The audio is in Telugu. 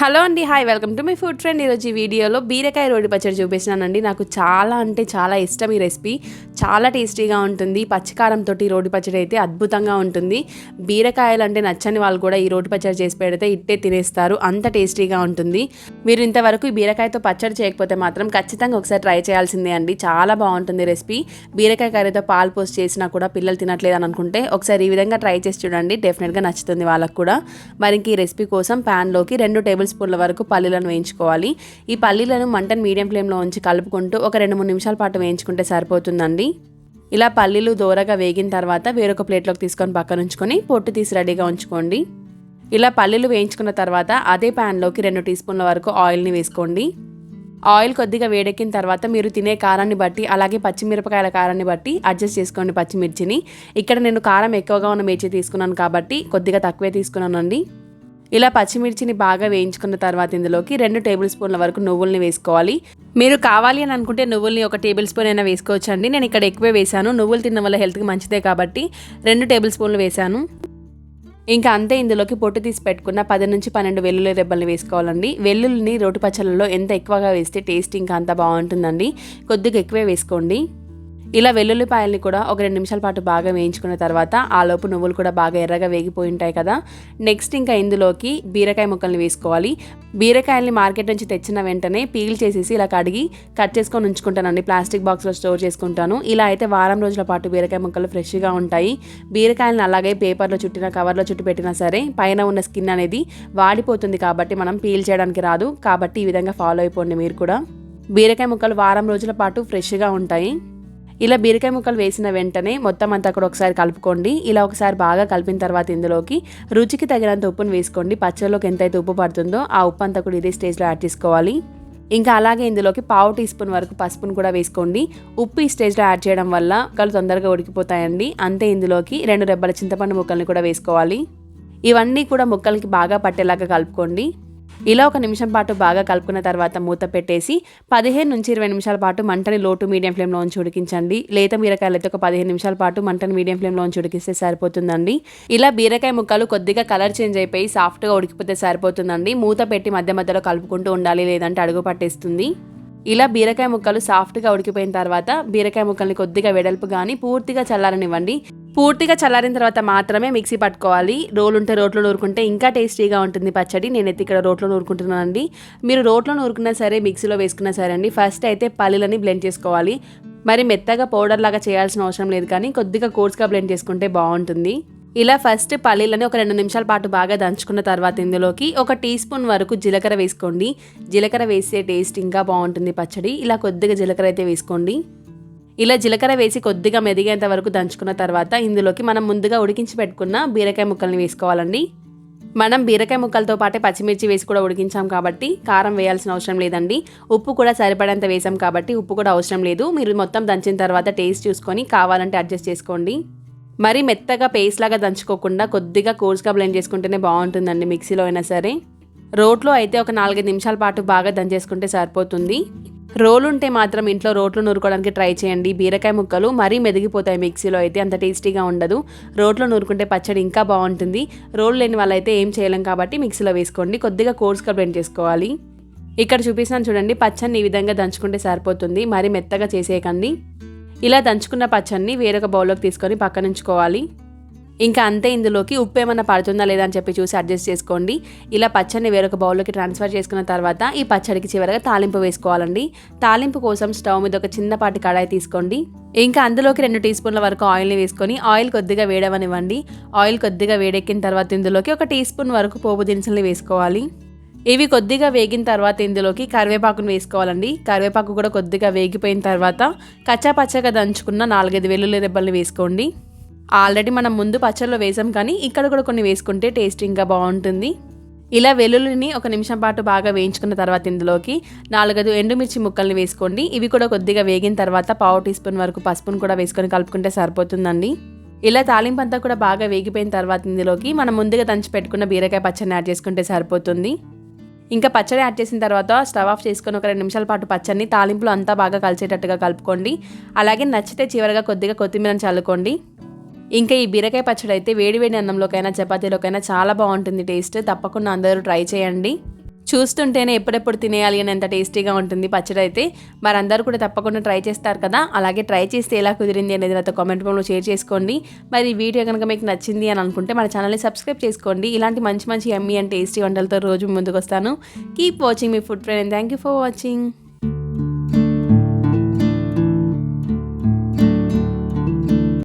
హలో అండి, hi, welcome to my food trend. ఈరోజు ఈ వీడియోలో బీరకాయ రోటి పచ్చడి చూపిస్తున్నానండి. నాకు చాలా అంటే చాలా ఇష్టం ఈ రెసిపీ. చాలా టేస్టీగా ఉంటుంది. పచ్చికారంతో రోటి పచ్చడి అయితే అద్భుతంగా ఉంటుంది. బీరకాయలు అంటే నచ్చని వాళ్ళు కూడా ఈ రోటి పచ్చడి చేసి పెడితే ఇట్టే తినేస్తారు, అంత టేస్టీగా ఉంటుంది. మీరు ఇంతవరకు ఈ బీరకాయతో పచ్చడి చేయకపోతే మాత్రం ఖచ్చితంగా ఒకసారి ట్రై చేయాల్సిందే అండి. చాలా బాగుంటుంది రెసిపీ. బీరకాయ కర్రీతో పాలు పోసి చేసినా కూడా పిల్లలు తినట్లేదు అని అనుకుంటే ఒకసారి ఈ విధంగా ట్రై చేసి చూడండి, డెఫినెట్గా నచ్చుతుంది వాళ్ళకు కూడా. మరి ఈ రెసిపీ కోసం ప్యాన్లోకి 2 టేబుల్ స్పూన్ల వరకు పల్లీలను వేయించుకోవాలి. ఈ పల్లీలను మంటను మీడియం ఫ్లేమ్లో ఉంచి కలుపుకుంటూ ఒక 2-3 నిమిషాల పాటు వేయించుకుంటే సరిపోతుందండి. ఇలా పల్లీలు దోరగా వేగిన తర్వాత వేరొక ప్లేట్లోకి తీసుకొని పక్కన ఉంచుకొని పొట్టు తీసి రెడీగా ఉంచుకోండి. ఇలా పల్లీలు వేయించుకున్న తర్వాత అదే ప్యాన్లోకి 2 టీ స్పూన్ల వరకు ఆయిల్ని వేసుకోండి. ఆయిల్ కొద్దిగా వేడెక్కిన తర్వాత మీరు తినే కారాన్ని బట్టి అలాగే పచ్చిమిరపకాయల కారాన్ని బట్టి అడ్జస్ట్ చేసుకోండి పచ్చిమిర్చిని. ఇక్కడ నేను కారం ఎక్కువగా ఉన్న మిర్చి తీసుకున్నాను కాబట్టి కొద్దిగా తక్కువే తీసుకున్నానండి. ఇలా పచ్చిమిర్చిని బాగా వేయించుకున్న తర్వాత ఇందులోకి 2 టేబుల్ స్పూన్ల వరకు నువ్వుల్ని వేసుకోవాలి. మీరు కావాలి అని అనుకుంటే నువ్వుల్ని 1 టేబుల్ స్పూన్ అయినా వేసుకోవచ్చు అండి. నేను ఇక్కడ ఎక్కువే వేశాను, నువ్వులు తినడం వల్ల హెల్త్కి మంచిదే కాబట్టి 2 టేబుల్ స్పూన్లు వేశాను. ఇంకా అంతే, ఇందులోకి పొట్టు తీసి పెట్టుకున్న 10-12 వెల్లుల్లి రెబ్బల్ని వేసుకోవాలండి. వెల్లుల్లిని రోటి పచ్చళ్ళలో ఎంత ఎక్కువగా వేస్తే టేస్ట్ ఇంకా అంత బాగుంటుందండి. కొద్దిగా ఎక్కువే వేసుకోండి. ఇలా వెల్లుల్లిపాయల్ని కూడా ఒక 2 నిమిషాల పాటు బాగా వేయించుకున్న తర్వాత ఆలోపు నువ్వులు కూడా బాగా ఎర్రగా వేగిపోయి ఉంటాయి కదా. నెక్స్ట్ ఇంకా ఇందులోకి బీరకాయ ముక్కల్ని వేసుకోవాలి. బీరకాయల్ని మార్కెట్ నుంచి తెచ్చిన వెంటనే పీల్ చేసేసి ఇలా కడిగి కట్ చేసుకొని ఉంచుకుంటానండి. ప్లాస్టిక్ బాక్స్లో స్టోర్ చేసుకుంటాను. ఇలా అయితే వారం రోజుల పాటు బీరకాయ ముక్కలు ఫ్రెష్గా ఉంటాయి. బీరకాయలను అలాగే పేపర్లో చుట్టిన కవర్లో చుట్టి పెట్టినా సరే పైన ఉన్న స్కిన్ అనేది వాడిపోతుంది కాబట్టి మనం పీల్ చేయడానికి రాదు. కాబట్టి ఈ విధంగా ఫాలో అయిపోండి మీరు కూడా. బీరకాయ ముక్కలు వారం రోజుల పాటు ఫ్రెష్గా ఉంటాయి. ఇలా బీరకాయ ముక్కలు వేసిన వెంటనే మొత్తం అంతా కూడా ఒకసారి కలుపుకోండి. ఇలా ఒకసారి బాగా కలిపిన తర్వాత ఇందులోకి రుచికి తగినంత ఉప్పును వేసుకోండి. పచ్చళ్ళలోకి ఎంతైతే ఉప్పు పడుతుందో ఆ ఉప్పు అంతా కూడా ఇదే స్టేజ్లో యాడ్ చేసుకోవాలి. ఇంకా అలాగే ఇందులోకి 1/2 టీ స్పూన్ వరకు పసుపును కూడా వేసుకోండి. ఉప్పు ఈ స్టేజ్లో యాడ్ చేయడం వల్ల ముక్కలు తొందరగా ఉడికిపోతాయండి. అంతే, ఇందులోకి 2 రెబ్బల చింతపండు ముక్కల్ని కూడా వేసుకోవాలి. ఇవన్నీ కూడా ముక్కలకి బాగా పట్టేలాగా కలుపుకోండి. ఇలా 1 నిమిషం పాటు బాగా కలుపుకున్న తర్వాత మూత పెట్టేసి 15-20 నిమిషాల పాటు మంటని లో టు మీడియం ఫ్లేమ్లో ఉంచి ఉడికించండి. లేత బీరకాయలు అయితే ఒక 15 నిమిషాల పాటు మంటని మీడియం ఫ్లేమ్లో ఉంచి ఉడికిస్తే సరిపోతుందండి. ఇలా బీరకాయ ముక్కలు కొద్దిగా కలర్ చేంజ్ అయిపోయి సాఫ్ట్గా ఉడికిపోతే సరిపోతుందండి. మూత పెట్టి మధ్య మధ్యలో కలుపుకుంటూ ఉండాలి, లేదంటే అడుగు పట్టేస్తుంది. ఇలా బీరకాయ ముక్కలు సాఫ్ట్గా ఉడికిపోయిన తర్వాత బీరకాయ ముక్కల్ని కొద్దిగా వెడల్పు కానీ పూర్తిగా చల్లారనివ్వండి. పూర్తిగా చల్లారిన తర్వాత మాత్రమే మిక్సీ పట్టుకోవాలి. రోలు ఉంటే రోట్లో నూరుకుంటే ఇంకా టేస్టీగా ఉంటుంది పచ్చడి. నేనైతే ఇక్కడ రోట్లో నూరుకుంటున్నానండి. మీరు రోట్లో నూరుకున్నా సరే మిక్సీలో వేసుకున్నా సరే అండి. ఫస్ట్ అయితే పల్లీలని బ్లెండ్ చేసుకోవాలి. మరి మెత్తగా పౌడర్ లాగా చేయాల్సిన అవసరం లేదు, కానీ కొద్దిగా కోర్స్గా బ్లెండ్ చేసుకుంటే బాగుంటుంది. ఇలా ఫస్ట్ పల్లీలని ఒక 2 నిమిషాల పాటు బాగా దంచుకున్న తర్వాత ఇందులోకి 1 టీ స్పూన్ వరకు జీలకర్ర వేసుకోండి. జీలకర్ర వేసే టేస్ట్ ఇంకా బాగుంటుంది పచ్చడి. ఇలా కొద్దిగా జీలకర్ర అయితే వేసుకోండి. ఇలా జీలకర్ర వేసి కొద్దిగా మెదిగేంత వరకు దంచుకున్న తర్వాత ఇందులోకి మనం ముందుగా ఉడికించి పెట్టుకున్న బీరకాయ ముక్కల్ని వేసుకోవాలండి. మనం బీరకాయ ముక్కలతో పాటే పచ్చిమిర్చి వేసి కూడా ఉడికించాం కాబట్టి కారం వేయాల్సిన అవసరం లేదండి. ఉప్పు కూడా సరిపడేంత వేసాం కాబట్టి ఉప్పు కూడా అవసరం లేదు. మీరు మొత్తం దంచిన తర్వాత టేస్ట్ చూసుకొని కావాలంటే అడ్జస్ట్ చేసుకోండి. మరి మెత్తగా పేస్ట్ లాగా దంచుకోకుండా కొద్దిగా కోర్స్గా బ్లెండ్ చేసుకుంటేనే బాగుంటుందండి. మిక్సీలో అయినా సరే, రోట్లో అయితే ఒక 4-5 నిమిషాల పాటు బాగా దంచేసుకుంటే సరిపోతుంది. రోలు ఉంటే మాత్రం ఇంట్లో రోట్లో నూరుకోవడానికి ట్రై చేయండి. బీరకాయ ముక్కలు మరీ మెదిగిపోతాయి, మిక్సీలో అయితే అంత టేస్టీగా ఉండదు. రోట్లో నూరుకుంటే పచ్చడి ఇంకా బాగుంటుంది. రోలు లేని వాళ్ళైతే ఏం చేయలేం కాబట్టి మిక్సీలో వేసుకోండి. కొద్దిగా కోర్స్గా బ్లెండ్ చేసుకోవాలి. ఇక్కడ చూపిస్తున్నాను చూడండి, పచ్చడిని ఈ విధంగా దంచుకుంటే సరిపోతుంది. మరీ మెత్తగా చేసేయకండి. ఇలా దంచుకున్న పచ్చడిని వేరొక బౌల్లోకి తీసుకొని పక్కన ఉంచుకోవాలి. ఇంకా అంతే, ఇందులోకి ఉప్పు ఏమన్నా పడుతుందా లేదా అని చెప్పి చూసి అడ్జస్ట్ చేసుకోండి. ఇలా పచ్చడిని వేరొక బౌల్లోకి ట్రాన్స్ఫర్ చేసుకున్న తర్వాత ఈ పచ్చడికి చివరగా తాలింపు వేసుకోవాలండి. తాలింపు కోసం స్టవ్ మీద ఒక చిన్నపాటి కడాయి తీసుకోండి. ఇంకా అందులోకి 2 టీ స్పూన్ల వరకు ఆయిల్ని వేసుకొని ఆయిల్ కొద్దిగా వేడవనివ్వండి. ఆయిల్ కొద్దిగా వేడెక్కిన తర్వాత ఇందులోకి 1 టీ స్పూన్ వరకు పోపు దినుసుల్ని వేసుకోవాలి. ఇవి కొద్దిగా వేగిన తర్వాత ఇందులోకి కరివేపాకును వేసుకోవాలండి. కరివేపాకు కూడా కొద్దిగా వేగిపోయిన తర్వాత కచ్చా పచ్చగా దంచుకున్న 4-5 వెల్లుల్లి రెబ్బల్ని వేసుకోండి. ఆల్రెడీ మనం ముందు పచ్చళ్ళలో వేసాం, కానీ ఇక్కడ కూడా కొన్ని వేసుకుంటే టేస్ట్ ఇంకా బాగుంటుంది. ఇలా వెల్లుల్లిని 1 నిమిషం పాటు బాగా వేయించుకున్న తర్వాత ఇందులోకి 4-5 ఎండుమిర్చి ముక్కల్ని వేసుకోండి. ఇవి కూడా కొద్దిగా వేగిన తర్వాత 1/2 టీ స్పూన్ వరకు పసుపును కూడా వేసుకొని కలుపుకుంటే సరిపోతుందండి. ఇలా తాలింపు అంతా కూడా బాగా వేగిపోయిన తర్వాత ఇందులోకి మనం ముందుగా దంచి పెట్టుకున్న బీరకాయ పచ్చడిని యాడ్ చేసుకుంటే సరిపోతుంది. ఇంకా పచ్చడి యాడ్ చేసిన తర్వాత స్టవ్ ఆఫ్ చేసుకొని ఒక 2 నిమిషాల పాటు పచ్చడిని తాలింపులో అంతా బాగా కలిసేటట్టుగా కలుపుకోండి. అలాగే నచ్చితే చివరగా కొద్దిగా కొత్తిమీరని చల్లుకోండి. ఇంకా ఈ బీరకాయ పచ్చడి అయితే వేడివేడి అన్నంలోకైనా చపాతీలోకైనా చాలా బాగుంటుంది టేస్ట్. తప్పకుండా అందరూ ట్రై చేయండి. చూస్తుంటేనే ఎప్పుడెప్పుడు తినేయాలి అని ఎంత టేస్టీగా ఉంటుంది పచ్చడి అయితే. మరి అందరూ కూడా తప్పకుండా ట్రై చేస్తారు కదా. అలాగే ట్రై చేస్తే ఎలా కుదిరింది అనేది నాతో కామెంట్ రూమ్లో షేర్ చేసుకోండి. మరి ఈ వీడియో కనుక మీకు నచ్చింది అని అనుకుంటే మన ఛానల్ని సబ్స్క్రైబ్ చేసుకోండి. ఇలాంటి మంచి మంచి యమ్మీ అండ్ టేస్టీ వంటలతో రోజు ముందుకు వస్తాను. Keep watching me food friend and thank you for watching.